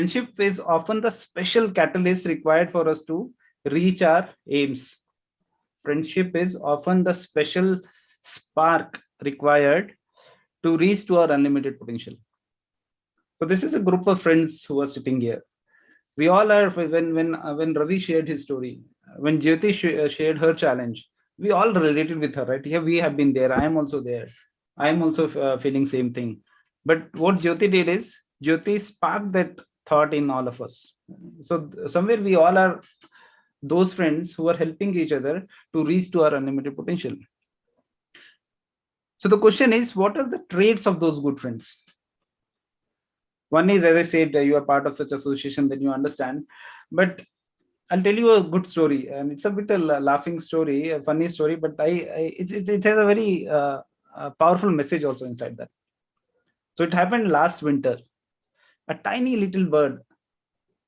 Friendship is often the special catalyst required for us to reach our aims. Friendship is often the special spark required to reach to our unlimited potential. So this is a group of friends who are sitting here. We all are. When Ravi shared his story, when Jyoti shared her challenge, we all related with her, right? Yeah, we have been there. I am also there. I am also feeling same thing. But what Jyoti did is Jyoti sparked that thought in all of us. So somewhere we all are those friends who are helping each other to reach to our unlimited potential. So the question is, what are the traits of those good friends? One is, as I said, you are part of such association, then you understand. But I'll tell you a good story, and it's a bit a laughing story, a funny story, but it has a very powerful message also inside that. So it happened last winter. A tiny little bird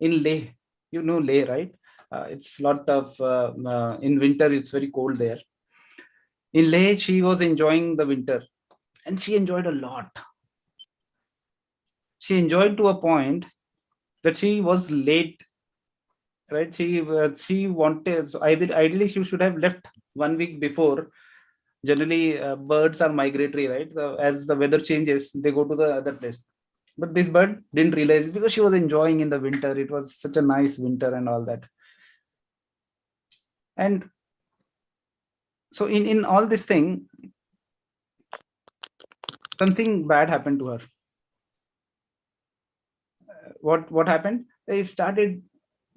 in Leh, you know Leh, right? It's lot of in winter. It's very cold there. In Leh, she was enjoying the winter, and she enjoyed a lot. She enjoyed to a point that she was late, right? She wanted, so ideally she should have left 1 week before. Generally birds are migratory, right? As the weather changes, they go to the other place. But this bird didn't realize it because she was enjoying in the winter. It was such a nice winter and all that. And so in all this thing, something bad happened to her. What happened? It started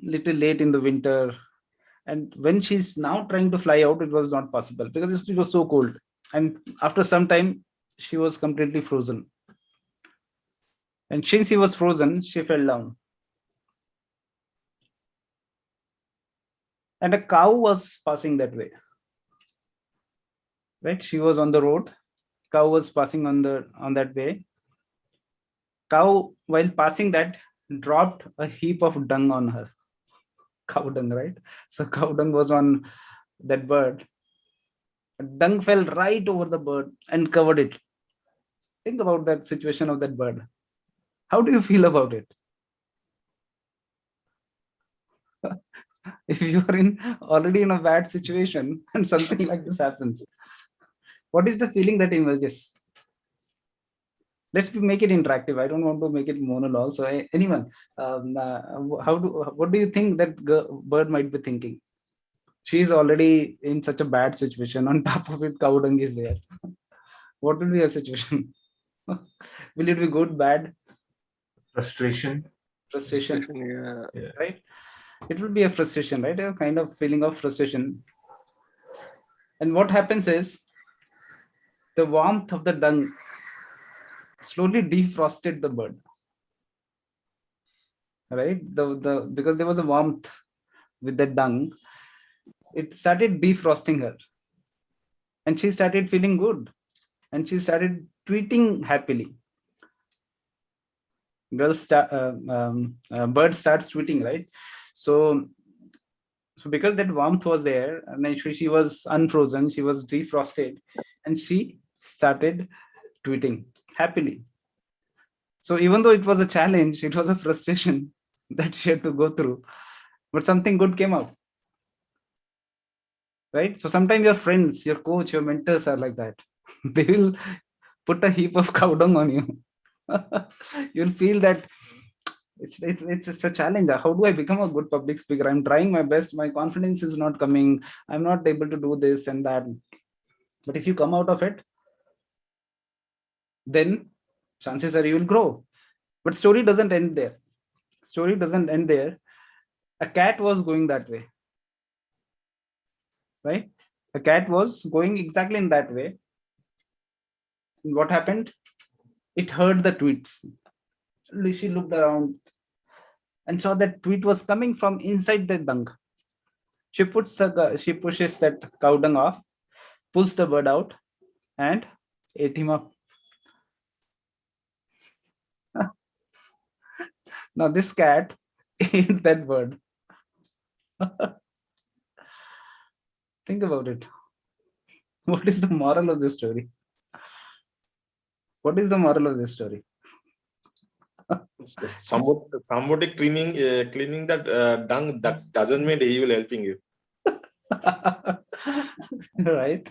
little late in the winter, and when she's now trying to fly out, it was not possible because it was so cold. And after some time, she was completely frozen. And since she was frozen, she fell down. And a cow was passing that way, right? She was on the road. Cow was passing on that way. Cow, while passing that, dropped a heap of dung on her. Cow dung, right? So cow dung was on that bird. Dung fell right over the bird and covered it. Think about that situation of that bird. How do you feel about it? If you are in already in a bad situation and something like this happens, what is the feeling that emerges? Let's make it interactive. I don't want to make it monologue. So anyone, what do you think that bird might be thinking? She is already in such a bad situation. On top of it, cow dung is there. What will be a situation? Will it be good, bad? Frustration. Frustration, Yeah. right? It will be a frustration, right? A kind of feeling of frustration. And what happens is the warmth of the dung slowly defrosted the bird, right? The because there was a warmth with the dung, it started defrosting her, and she started feeling good, and she started tweeting happily. Bird starts tweeting, right? So because that warmth was there, and then she was unfrozen, she was defrosted, and she started tweeting happily. So even though it was a challenge, it was a frustration that she had to go through, but something good came out, right? So sometimes your friends, your coach, your mentors are like that. They will put a heap of cow dung on you. You'll feel that it's a challenge. How do I become a good public speaker? I'm trying my best. My confidence is not coming. I'm not able to do this and that. But if you come out of it, then chances are you will grow. But story doesn't end there. Story doesn't end there. A cat was going that way, right? A cat was going exactly in that way. And what happened? It heard the tweets. She looked around and saw that tweet was coming from inside the dung. She pushes that cow dung off, pulls the bird out, and ate him up. Now this cat ate that bird. Think about it. What is the moral of this story? What is the moral of this story? Somebody cleaning that dung, that doesn't mean he will helping you. Right.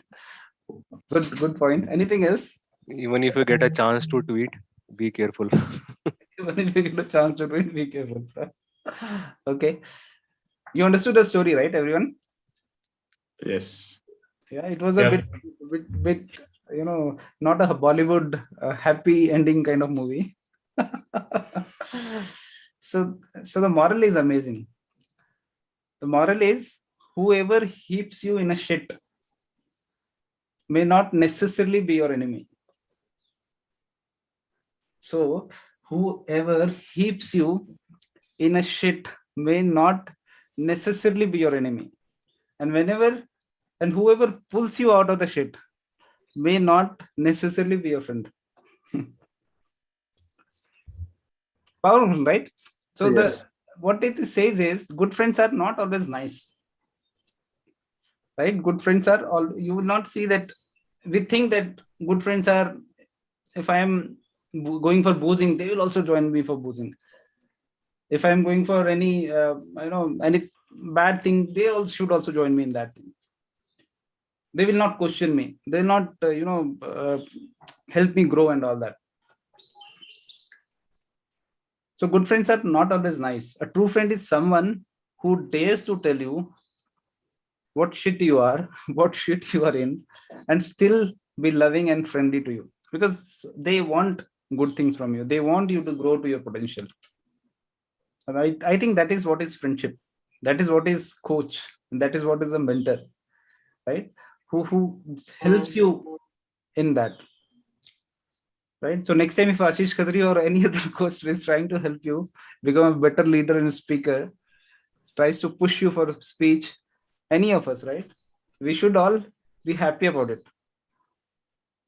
Good point. Anything else? Even if you get a chance to tweet, be careful. Even if you get a chance to do it, be careful. Okay. You understood the story, right, everyone? Yes. Yeah, it was a Yeah. bit, not a Bollywood happy ending kind of movie. So the moral is amazing. The moral is whoever heaps you in a shit may not necessarily be your enemy. So whoever heaps you in a shit may not necessarily be your enemy. And whoever pulls you out of the shit may not necessarily be your friend. Powerful, right? So Yes. what it says is good friends are not always nice, right? Good friends are all, you will not see that. We think that good friends are, if I am going for boozing, they will also join me for boozing. If I am going for any any bad thing, they all should also join me in that thing. They will not question me, they will not help me grow and all that. So good friends are not always nice. A true friend is someone who dares to tell you what shit you are, what shit you are in, and still be loving and friendly to you, because they want good things from you. They want you to grow to your potential. And I think that is what is friendship. That is what is coach. That is what is a mentor, right? Who helps you in that, right? So next time, if Ashish Khatri or any other coach is trying to help you become a better leader and speaker, tries to push you for speech, any of us, right? We should all be happy about it.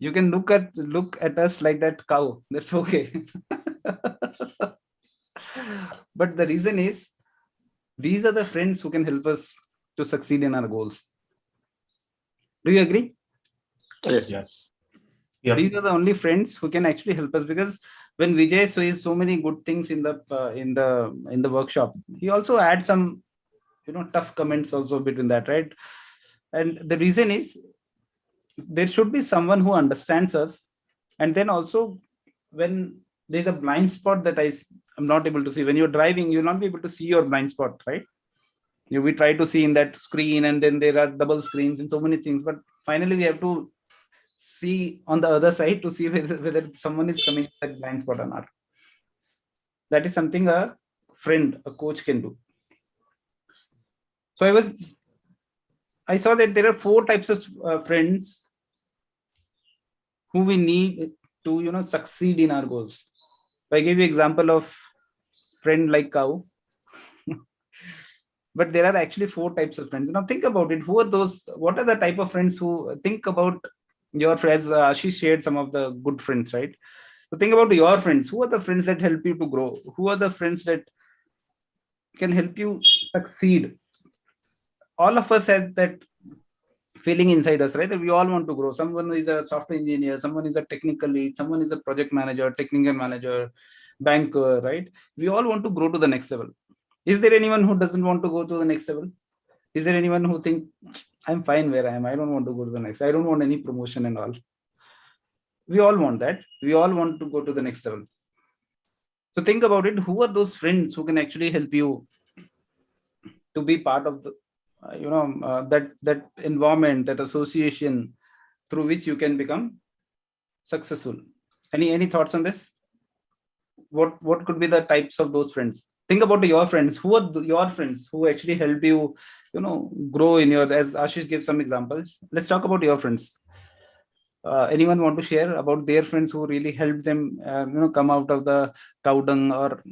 You can look at us like that cow. That's okay. But the reason is, these are the friends who can help us to succeed in our goals. Do you agree? Yes. Yes. Yep. These are the only friends who can actually help us, because when Vijay says so many good things in the workshop, he also adds some tough comments also between that, right? And the reason is, there should be someone who understands us. And then also, when there's a blind spot that I'm not able to see, when you're driving, you'll not be able to see your blind spot, right? We try to see in that screen, and then there are double screens and so many things, but finally we have to see on the other side to see whether someone is coming to that blind spot or not. That is something a friend, a coach can do. So I saw that there are 4 types of friends who we need to succeed in our goals. I gave you example of friend like cow. But there are actually 4 types of friends. Now think about it. Who are those? What are the type of friends who think about your friends? She shared some of the good friends, right? So think about your friends. Who are the friends that help you to grow? Who are the friends that can help you succeed? All of us have that feeling inside us, right? We all want to grow. Someone is a software engineer, someone is a technical lead, someone is a project manager, technical manager, banker, right? We all want to grow to the next level. Is there anyone who doesn't want to go to the next level? Is there anyone who think, I'm fine where I am, I don't want to go to the next, I don't want any promotion and all? We all want that. We all want to go to the next level. So think about it. Who are those friends who can actually help you to be part of the that environment, that association through which you can become successful? Any thoughts on this? What could be the types of those friends? Think about your friends. Who are your friends who actually help you grow in your, as Ashish gave some examples. Let's talk about your friends. Anyone want to share about their friends who really helped them come out of the cow dung, or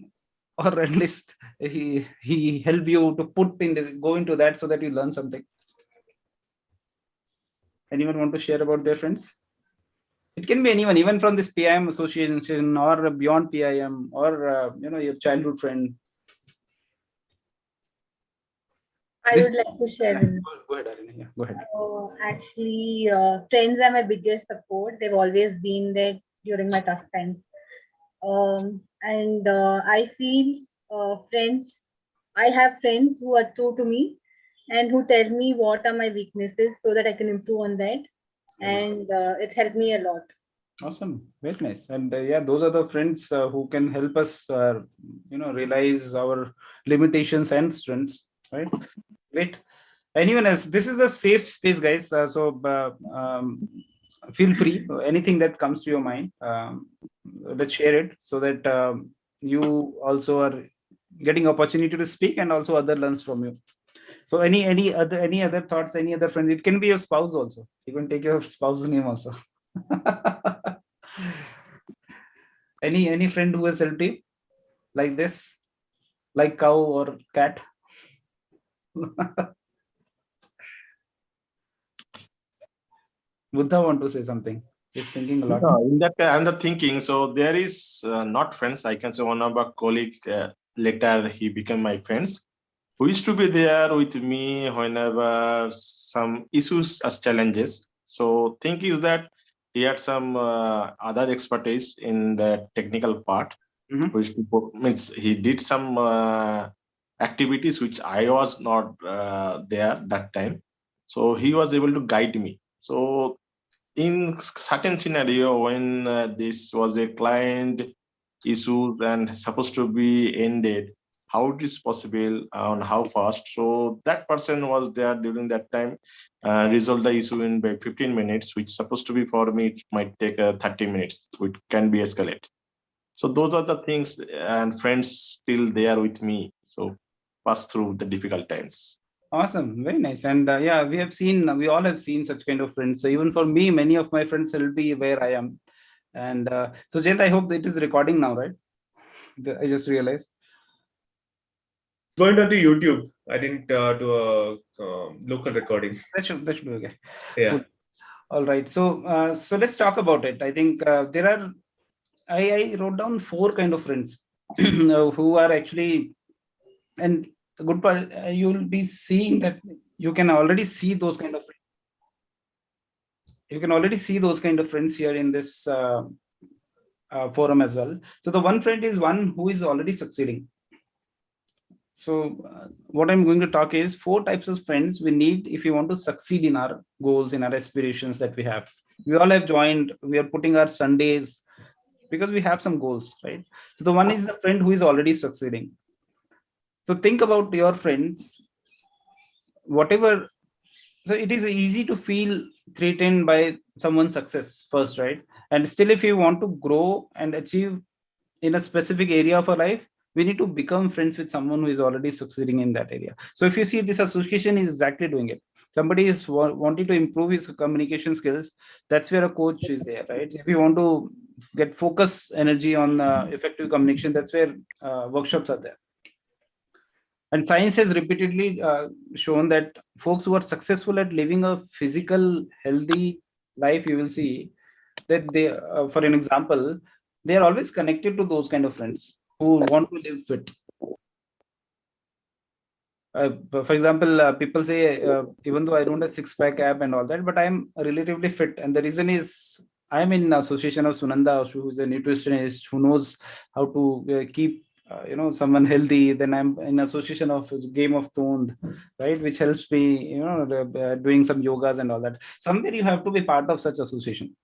at least he helped you to go into that so that you learn something? Anyone want to share about their friends? It can be anyone, even from this PIM association or beyond PIM, or your childhood friend. I would like to share. Go ahead, Arina. Yeah, go ahead. Actually, friends are my biggest support. They've always been there during my tough times. and I feel friends. I have friends who are true to me and who tell me what are my weaknesses so that I can improve on that, and it helped me a lot. Awesome, very nice. And yeah, those are the friends who can help us, realize our limitations and strengths. Right? Great. Anyone else? This is a safe space, guys. Feel free. Anything that comes to your mind, let's share it so that you also are getting opportunity to speak, and also other learns from you. So any other thoughts? Any other friend? It can be your spouse also. You can take your spouse's name also. Any friend who has helped you like this, like cow or cat? Buddha want to say something. He's thinking a lot. In that, I'm not thinking. So there is not friends. I can say one of our colleague. Later, he became my friends. Who used to be there with me whenever some issues as challenges. So thing is that he had some other expertise in the technical part, Mhm. which means he did some activities which I was not there that time. So he was able to guide me. So in certain scenario when this was a client issues and supposed to be ended, how it is possible and how fast, so that person was there during that time, resolve the issue in by 15 minutes, which supposed to be for me it might take 30 minutes, which can be escalated. So those are the things, and friends still there with me, so pass through the difficult times. Awesome, very nice. And yeah, we all have seen such kind of friends. So even for me, many of my friends will be where I am. And so Jayant, I hope it is recording now, right? I just realized. Going onto YouTube. I didn't do a local recording. That should be okay. Yeah. Cool. All right. So let's talk about it. I think I wrote down 4 kind of friends who are actually, and the good part, you'll be seeing that you can already see those kind of friends. You can already see those kind of friends here in this forum as well. So the one friend is one who is already succeeding. So what I'm going to talk is 4 types of friends we need if you want to succeed in our goals, in our aspirations that we have. We all have joined, we are putting our Sundays because we have some goals, right? So the one is the friend who is already succeeding. So think about your friends, whatever. So it is easy to feel threatened by someone's success first, right? And still, if you want to grow and achieve in a specific area of our life, we need to become friends with someone who is already succeeding in that area. So if you see, this association is exactly doing it. Somebody is wanting to improve his communication skills. That's where a coach is there, right? If you want to get focus energy on effective communication, that's where workshops are there. And science has repeatedly shown that folks who are successful at living a physical healthy life, you will see that they, for an example, they are always connected to those kind of friends who want to live fit. For example, people say, even though I don't have 6-pack ab and all that, but I'm relatively fit. And the reason is I'm in association of Sunanda, who is a nutritionist who knows how to keep someone healthy. Then I'm in association of Game of Thrones, right, which helps me doing some yogas and all that. Somewhere you have to be part of such association.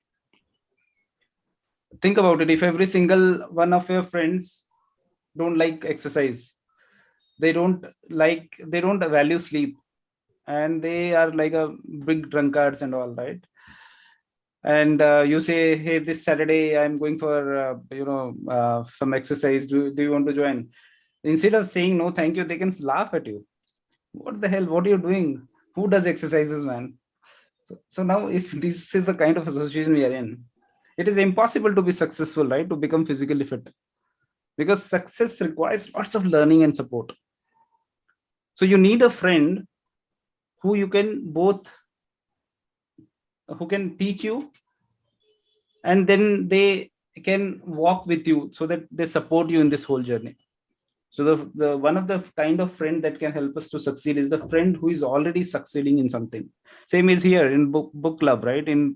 Think about it. If every single one of your friends don't like exercise, they don't value sleep, and they are like a big drunkards and all, right? And you say, hey, this Saturday I'm going for some exercise, do you want to join? Instead of saying no thank you, they can laugh at you. What the hell, what are you doing? Who does exercises, man? So now, if this is the kind of association we are in, it is impossible to be successful, right? To become physically fit, because success requires lots of learning and support. So you need a friend who you can both, who can teach you, and then they can walk with you so that they support you in this whole journey. So the one of the kind of friend that can help us to succeed is the friend who is already succeeding in something. Same is here in book club, right? In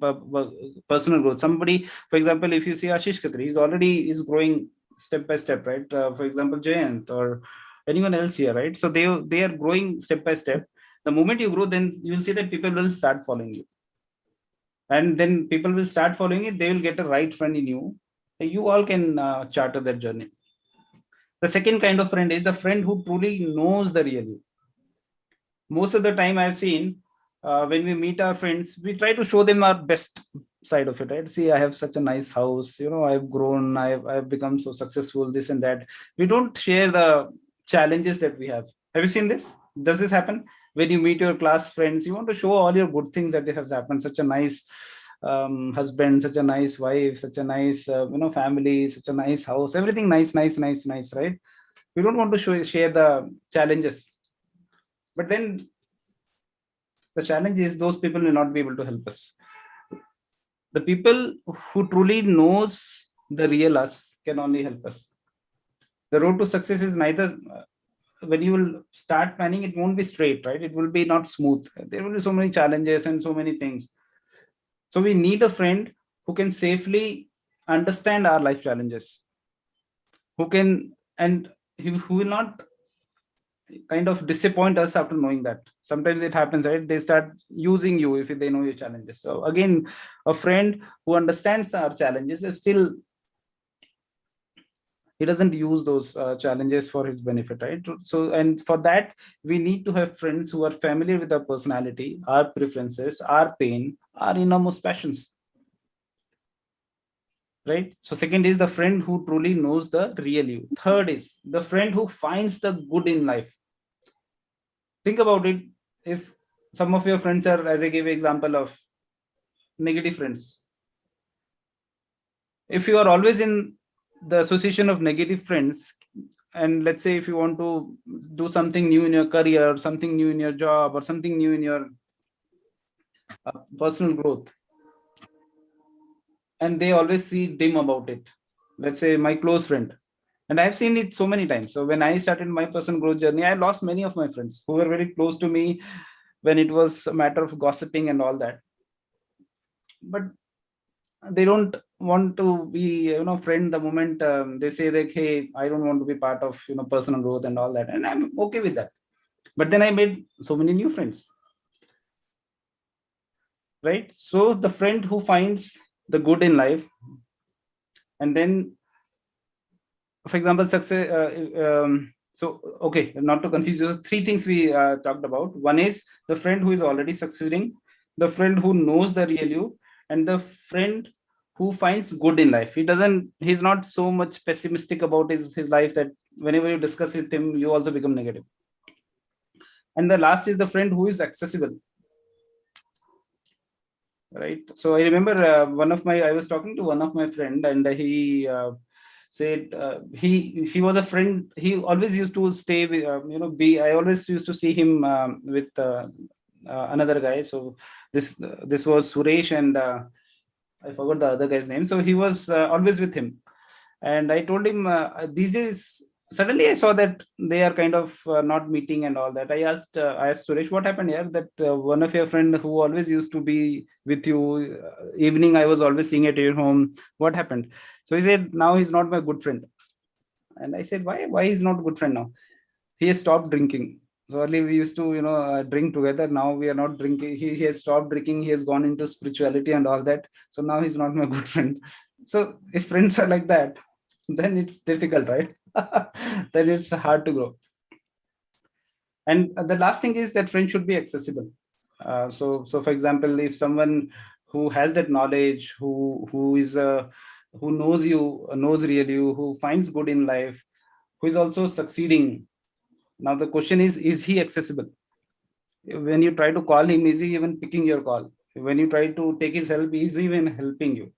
personal growth. Somebody, for example, if you see Ashish Khatri, he's already is growing step by step, right? For example, Jayant or anyone else here, right? So they are growing step by step. The moment you grow, then you'll see that people will start following you, and then people will start following it. They will get a right friend in you. You all can charter that journey. The second kind of friend is the friend who truly knows the real you. Most of the time I've seen, when we meet our friends, we try to show them our best side of it, right? See, I have such a nice house, I've grown, I've become so successful, this and that. We don't share the challenges that we have you seen this? Does this happen when you meet your class friends? You want to show all your good things that have happened, such a nice husband, such a nice wife, such a nice family, such a nice house, everything nice, nice, nice, nice, right? We don't want to share the challenges. But then the challenge is those people will not be able to help us. The people who truly knows the real us can only help us. The road to success is neither, when you will start planning, it won't be straight, right? It will be not smooth. There will be so many challenges and so many things. So we need a friend who can safely understand our life challenges, who will not kind of disappoint us after knowing that. Sometimes it happens, right? They start using you if they know your challenges. So again, a friend who understands our challenges is still, he doesn't use those challenges for his benefit, right? So, and for that, we need to have friends who are familiar with our personality, our preferences, our pain, our innermost passions, right? So second is the friend who truly knows the real you. Third is the friend who finds the good in life. Think about it. If some of your friends are, as I gave example of negative friends, if you are always in the association of negative friends, and let's say if you want to do something new in your career, something new in your job, or something new in your personal growth, and they always see dim about it, let's say my close friend, and I've seen it so many times. So when I started my personal growth journey, I lost many of my friends who were very close to me when it was a matter of gossiping and all that. But they don't want to be friend the moment they say like, hey, I don't want to be part of personal growth and all that, and I'm okay with that. But then I made so many new friends, right? So the friend who finds the good in life, and then, for example, success, so okay, not to confuse you, three things we talked about. One is the friend who is already succeeding, the friend who knows the real you, and the friend who finds good in life. He's not so much pessimistic about his life that whenever you discuss with him, you also become negative. And the last is the friend who is accessible, right? So I remember I was talking to one of my friend, and he said he was a friend. He always used to stay with I always used to see him with another guy. So this was Suresh, and I forgot the other guy's name. So he was always with him, and I told him these days. Suddenly, I saw that they are kind of not meeting and all that. I asked Suresh, what happened here? That one of your friend who always used to be with you evening, I was always seeing at your home. What happened? So he said, now he's not my good friend. And I said, why? Why he's not good friend now? He has stopped drinking. So earlier we used to, drink together. Now we are not drinking. He has stopped drinking. He has gone into spirituality and all that. So now he's not my good friend. So if friends are like that, then it's difficult, right? Then it's hard to grow. And the last thing is that friends should be accessible. So for example, if someone who has that knowledge, who knows you, knows real you, who finds good in life, who is also succeeding. Now the question is he accessible? When you try to call him, is he even picking your call? When you try to take his help, is he even helping you?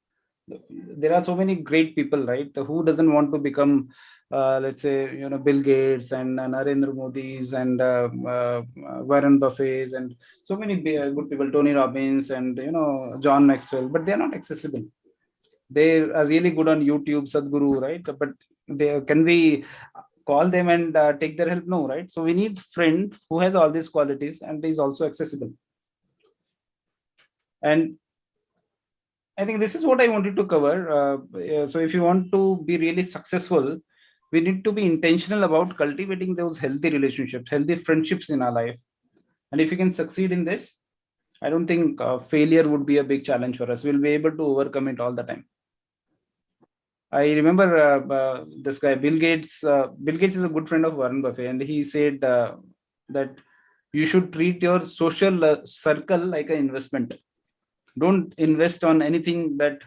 There are so many great people, right? Who doesn't want to become, let's say, Bill Gates and Narendra Modi's and Warren Buffett's and so many good people, Tony Robbins and John Maxwell, but they are not accessible. They are really good on YouTube, Sadhguru, right? But can we call them and take their help? No, right? So we need friend who has all these qualities and is also accessible. And I think this is what I wanted to cover. So if you want to be really successful, we need to be intentional about cultivating those healthy relationships, healthy friendships in our life. And if you can succeed in this, I don't think failure would be a big challenge for us. We'll be able to overcome it all the time. I remember this guy, Bill Gates. Bill Gates is a good friend of Warren Buffett, and he said that you should treat your social circle like an investment. Don't invest on anything that,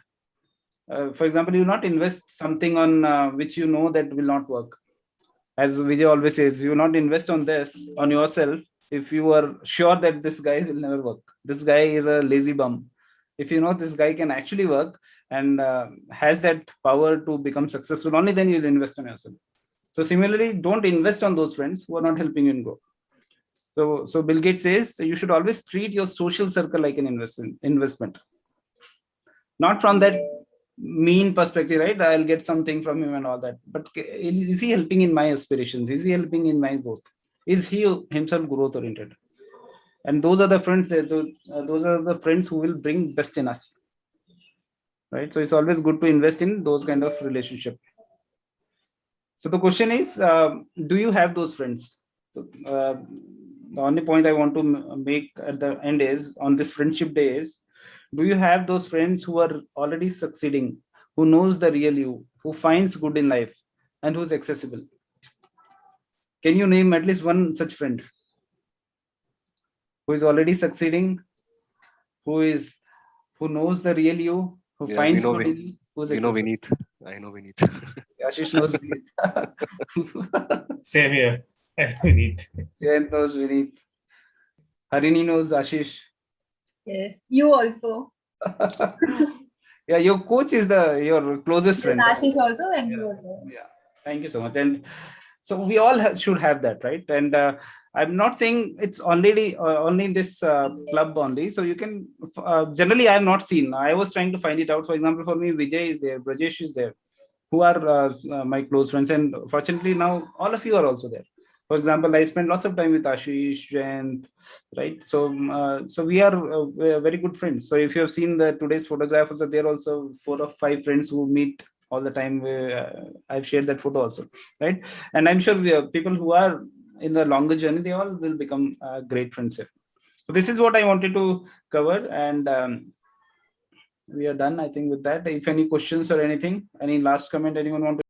for example, you not invest something on which you know that will not work. As Vijay always says, you not invest on this, on yourself, if you are sure that this guy will never work. This guy is a lazy bum. If you know this guy can actually work and has that power to become successful, only then you'll invest on yourself. So similarly, don't invest on those friends who are not helping you in grow. So Bill Gates says that you should always treat your social circle like an investment. Not from that mean perspective, right? I'll get something from him and all that. But is he helping in my aspirations? Is he helping in my growth? Is he himself growth oriented? And those are the friends those are the friends who will bring best in us, right? So it's always good to invest in those kind of relationship. So the question is, do you have those friends? So, the only point I want to make at the end is, on this friendship day is, do you have those friends who are already succeeding, who knows the real you, who finds good in life, and who's accessible? Can you name at least one such friend who is already succeeding, who knows the real you, who Yeah, finds good in you, who's we know accessible? Vineet. I know Vineet. Ashish knows Vineet. Same here. Vineet. Jayant knows Vineet. Harini knows Ashish. Yes, you also. Yeah, your coach is your closest friend. Ashish also, and you Yeah. also. Yeah, thank you so much. And so we all should have that, right? And I'm not saying it's only in this club only. So you can generally, I have not seen. I was trying to find it out. For example, for me, Vijay is there, Brajesh is there, who are my close friends, and fortunately now all of you are also there. For example, I spend lots of time with Ashish, Jayant, right? So we are very good friends. So if you have seen the today's photograph, also there are also 4 or 5 friends who meet all the time. I've shared that photo also, right? And I'm sure people who are in the longer journey, they all will become great friends here. So this is what I wanted to cover, and we are done, I think, with that. If any questions or anything, any last comment anyone want to